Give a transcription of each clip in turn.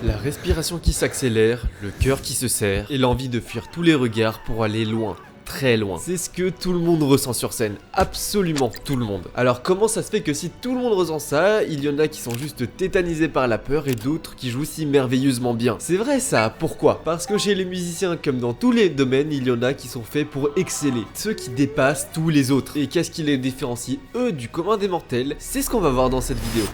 La respiration qui s'accélère, le cœur qui se serre, et l'envie de fuir tous les regards pour aller loin. Très loin. C'est ce que tout le monde ressent sur scène, absolument tout le monde. Alors comment ça se fait que si tout le monde ressent ça, il y en a qui sont juste tétanisés par la peur et d'autres qui jouent si merveilleusement bien? C'est vrai ça, pourquoi? Parce que chez les musiciens, comme dans tous les domaines, il y en a qui sont faits pour exceller, ceux qui dépassent tous les autres. Et qu'est-ce qui les différencie eux du commun des mortels? C'est ce qu'on va voir dans cette vidéo.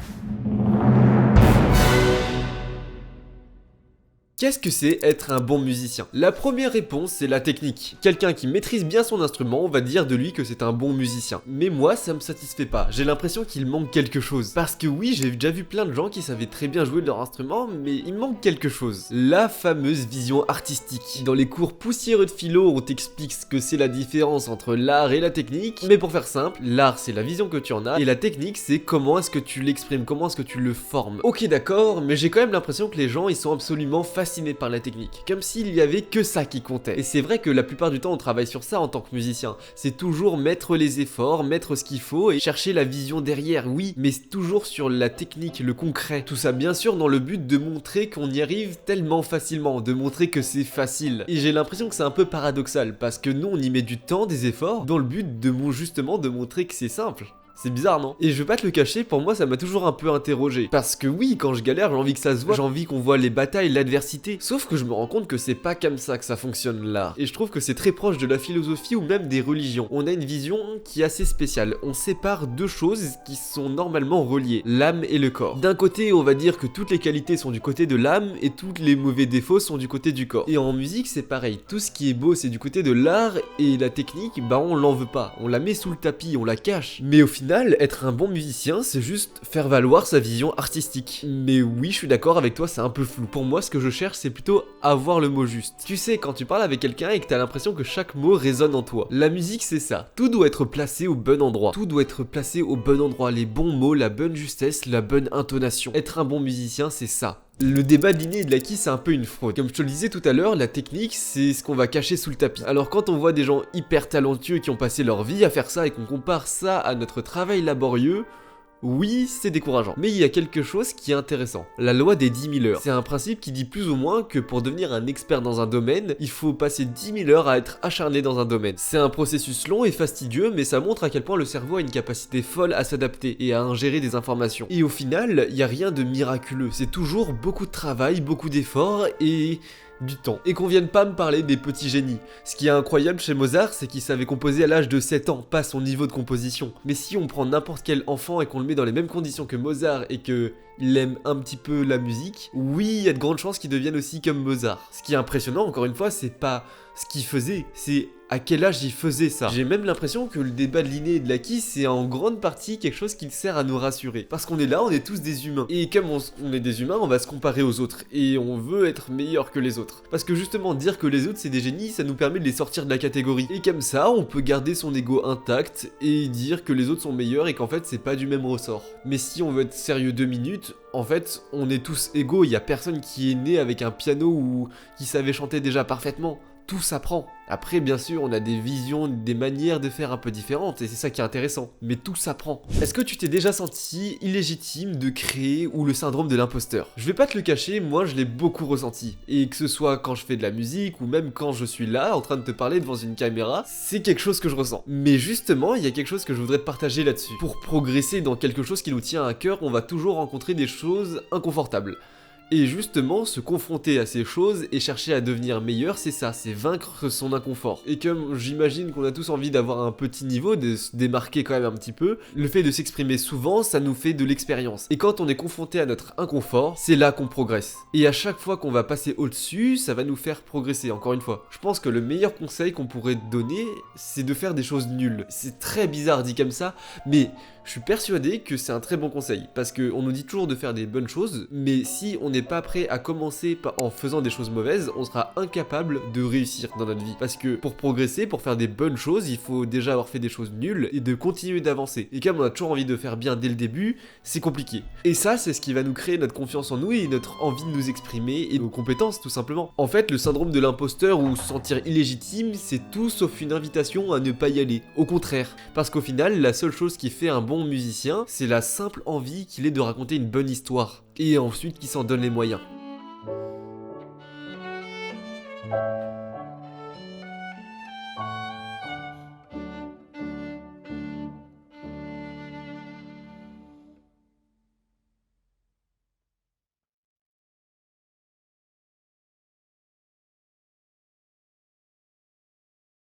Qu'est-ce que c'est être un bon musicien? La première réponse, c'est la technique. Quelqu'un qui maîtrise bien son instrument, on va dire de lui que c'est un bon musicien. Mais moi, ça me satisfait pas. J'ai l'impression qu'il manque quelque chose. Parce que oui, j'ai déjà vu plein de gens qui savaient très bien jouer de leur instrument, mais il manque quelque chose. La fameuse vision artistique. Dans les cours poussiéreux de philo, on t'explique ce que c'est la différence entre l'art et la technique. Mais pour faire simple, l'art, c'est la vision que tu en as, et la technique, c'est comment est-ce que tu l'exprimes, comment est-ce que tu le formes. Ok, d'accord, mais j'ai quand même l'impression que les gens, ils sont absolument fascinés par la technique, comme s'il y avait que ça qui comptait. Et c'est vrai que la plupart du temps on travaille sur ça en tant que musicien, c'est toujours mettre les efforts, mettre ce qu'il faut et chercher la vision derrière, oui, mais toujours sur la technique, le concret. Tout ça bien sûr dans le but de montrer qu'on y arrive tellement facilement, de montrer que c'est facile. Et j'ai l'impression que c'est un peu paradoxal, parce que nous on y met du temps, des efforts, dans le but de justement de montrer que c'est simple. C'est bizarre, non? Et je vais pas te le cacher, pour moi ça m'a toujours un peu interrogé. Parce que oui, quand je galère, j'ai envie que ça se voit, j'ai envie qu'on voit les batailles, l'adversité. Sauf que je me rends compte que c'est pas comme ça que ça fonctionne l'art. Et je trouve que c'est très proche de la philosophie ou même des religions. On a une vision qui est assez spéciale. On sépare deux choses qui sont normalement reliées, l'âme et le corps. D'un côté, on va dire que toutes les qualités sont du côté de l'âme et tous les mauvais défauts sont du côté du corps. Et en musique, c'est pareil. Tout ce qui est beau, c'est du côté de l'art et la technique, bah on l'en veut pas. On la met sous le tapis, on la cache. Mais au final, être un bon musicien, c'est juste faire valoir sa vision artistique. Mais oui, je suis d'accord avec toi, c'est un peu flou. Pour moi, ce que je cherche, c'est plutôt avoir le mot juste. Tu sais, quand tu parles avec quelqu'un et que t'as l'impression que chaque mot résonne en toi. La musique, c'est ça. Tout doit être placé au bon endroit. Tout doit être placé au bon endroit. Les bons mots, la bonne justesse, la bonne intonation. Être un bon musicien, c'est ça. Le débat de l'inné et de l'acquis, c'est un peu une fraude. Comme je te le disais tout à l'heure, la technique, c'est ce qu'on va cacher sous le tapis. Alors quand on voit des gens hyper talentueux qui ont passé leur vie à faire ça et qu'on compare ça à notre travail laborieux, oui, c'est décourageant. Mais il y a quelque chose qui est intéressant. La loi des 10 000 heures. C'est un principe qui dit plus ou moins que pour devenir un expert dans un domaine, il faut passer 10 000 heures à être acharné dans un domaine. C'est un processus long et fastidieux, mais ça montre à quel point le cerveau a une capacité folle à s'adapter et à ingérer des informations. Et au final, il n'y a rien de miraculeux. C'est toujours beaucoup de travail, beaucoup d'efforts et du temps. Et qu'on vienne pas me parler des petits génies. Ce qui est incroyable chez Mozart, c'est qu'il savait composer à l'âge de 7 ans, pas son niveau de composition. Mais si on prend n'importe quel enfant et qu'on le met dans les mêmes conditions que Mozart et que il aime un petit peu la musique, oui, il y a de grandes chances qu'il devienne aussi comme Mozart. Ce qui est impressionnant, encore une fois, c'est pas ce qu'il faisait, c'est à quel âge il faisait ça. J'ai même l'impression que le débat de l'inné et de l'acquis, c'est en grande partie quelque chose qui sert à nous rassurer. Parce qu'on est là, on est tous des humains. Et comme on est des humains, on va se comparer aux autres. Et on veut être meilleur que les autres. Parce que justement, dire que les autres c'est des génies, ça nous permet de les sortir de la catégorie. Et comme ça, on peut garder son ego intact et dire que les autres sont meilleurs et qu'en fait, c'est pas du même ressort. Mais si on veut être sérieux 2 minutes, en fait, on est tous égaux. Il y a personne qui est né avec un piano ou qui savait chanter déjà parfaitement. Tout s'apprend. Après, bien sûr, on a des visions, des manières de faire un peu différentes, et c'est ça qui est intéressant. Mais tout s'apprend. Est-ce que tu t'es déjà senti illégitime de créer ou le syndrome de l'imposteur? Je vais pas te le cacher, moi je l'ai beaucoup ressenti. Et que ce soit quand je fais de la musique, ou même quand je suis là, en train de te parler devant une caméra, c'est quelque chose que je ressens. Mais justement, il y a quelque chose que je voudrais te partager là-dessus. Pour progresser dans quelque chose qui nous tient à cœur, on va toujours rencontrer des choses inconfortables. Et justement, se confronter à ces choses et chercher à devenir meilleur, c'est ça, c'est vaincre son inconfort. Et comme j'imagine qu'on a tous envie d'avoir un petit niveau, de se démarquer quand même un petit peu, le fait de s'exprimer souvent, ça nous fait de l'expérience. Et quand on est confronté à notre inconfort, c'est là qu'on progresse. Et à chaque fois qu'on va passer au-dessus, ça va nous faire progresser, encore une fois. Je pense que le meilleur conseil qu'on pourrait te donner, c'est de faire des choses nulles. C'est très bizarre dit comme ça, mais je suis persuadé que c'est un très bon conseil. Parce qu'on nous dit toujours de faire des bonnes choses, mais si on n'est pas prêt à commencer en faisant des choses mauvaises, on sera incapable de réussir dans notre vie. Parce que pour progresser, pour faire des bonnes choses, il faut déjà avoir fait des choses nulles et de continuer d'avancer. Et comme on a toujours envie de faire bien dès le début, c'est compliqué. Et ça, c'est ce qui va nous créer notre confiance en nous et notre envie de nous exprimer et nos compétences, tout simplement. En fait, le syndrome de l'imposteur ou se sentir illégitime, c'est tout sauf une invitation à ne pas y aller. Au contraire. Parce qu'au final, la seule chose qui fait un bon musicien, c'est la simple envie qu'il ait de raconter une bonne histoire. Et ensuite qu'il s'en donne les moyens.